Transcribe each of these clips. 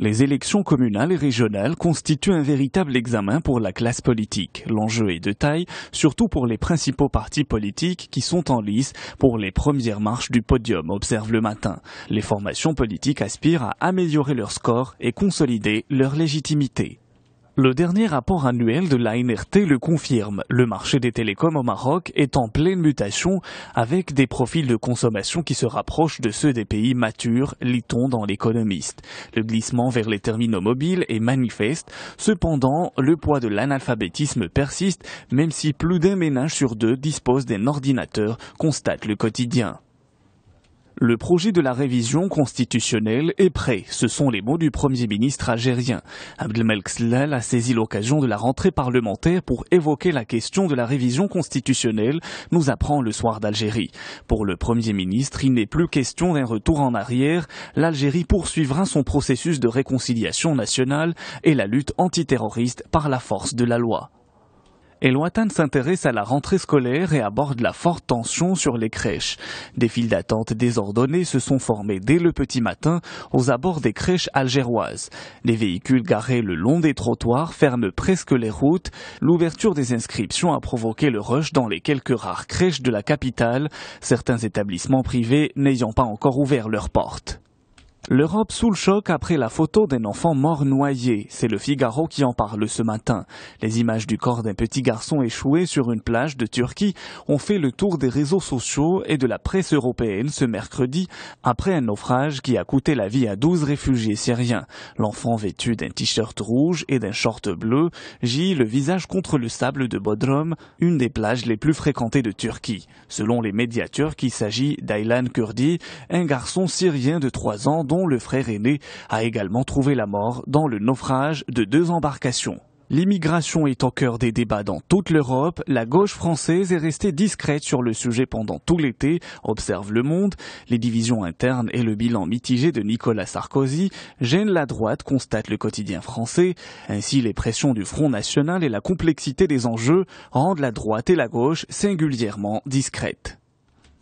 Les élections communales et régionales constituent un véritable examen pour la classe politique. L'enjeu est de taille, surtout pour les principaux partis politiques qui sont en lice pour les premières marches du podium, observe Le Matin. Les formations politiques aspirent à améliorer leur score et consolider leur légitimité. Le dernier rapport annuel de l'ANRT le confirme. Le marché des télécoms au Maroc est en pleine mutation avec des profils de consommation qui se rapprochent de ceux des pays matures, lit-on dans l'Économiste. Le glissement vers les terminaux mobiles est manifeste. Cependant, le poids de l'analphabétisme persiste, même si plus d'un ménage sur deux dispose d'un ordinateur, constate Le Quotidien. Le projet de la révision constitutionnelle est prêt, ce sont les mots du Premier ministre algérien. Abdelmalek Slal a saisi l'occasion de la rentrée parlementaire pour évoquer la question de la révision constitutionnelle, nous apprend Le Soir d'Algérie. Pour le Premier ministre, il n'est plus question d'un retour en arrière. L'Algérie poursuivra son processus de réconciliation nationale et la lutte antiterroriste par la force de la loi. El Watan s'intéresse à la rentrée scolaire et aborde la forte tension sur les crèches. Des files d'attente désordonnées se sont formées dès le petit matin aux abords des crèches algéroises. Les véhicules garés le long des trottoirs ferment presque les routes. L'ouverture des inscriptions a provoqué le rush dans les quelques rares crèches de la capitale, certains établissements privés n'ayant pas encore ouvert leurs portes. L'Europe sous le choc après la photo d'un enfant mort noyé. C'est Le Figaro qui en parle ce matin. Les images du corps d'un petit garçon échoué sur une plage de Turquie ont fait le tour des réseaux sociaux et de la presse européenne ce mercredi après un naufrage qui a coûté la vie à 12 réfugiés syriens. L'enfant vêtu d'un t-shirt rouge et d'un short bleu gît le visage contre le sable de Bodrum, une des plages les plus fréquentées de Turquie. Selon les médias turcs, il s'agit d'Aylan Kurdi, un garçon syrien de 3 ans dont le frère aîné a également trouvé la mort dans le naufrage de 2 embarcations. L'immigration est au cœur des débats dans toute l'Europe. La gauche française est restée discrète sur le sujet pendant tout l'été, observe Le Monde. Les divisions internes et le bilan mitigé de Nicolas Sarkozy gênent la droite, constate Le Quotidien français. Ainsi, les pressions du Front National et la complexité des enjeux rendent la droite et la gauche singulièrement discrètes.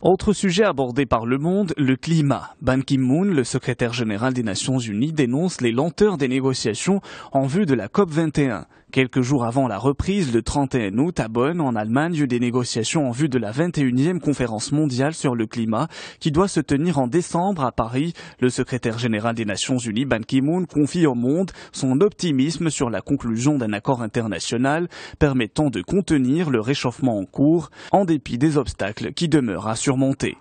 Autre sujet abordé par Le Monde, le climat. Ban Ki-moon, le secrétaire général des Nations Unies, dénonce les lenteurs des négociations en vue de la COP21. Quelques jours avant la reprise, le 31 août, à Bonn, en Allemagne, des négociations en vue de la 21e conférence mondiale sur le climat qui doit se tenir en décembre à Paris. Le secrétaire général des Nations Unies, Ban Ki-moon, confie au Monde son optimisme sur la conclusion d'un accord international permettant de contenir le réchauffement en cours en dépit des obstacles qui demeurent à surmonter.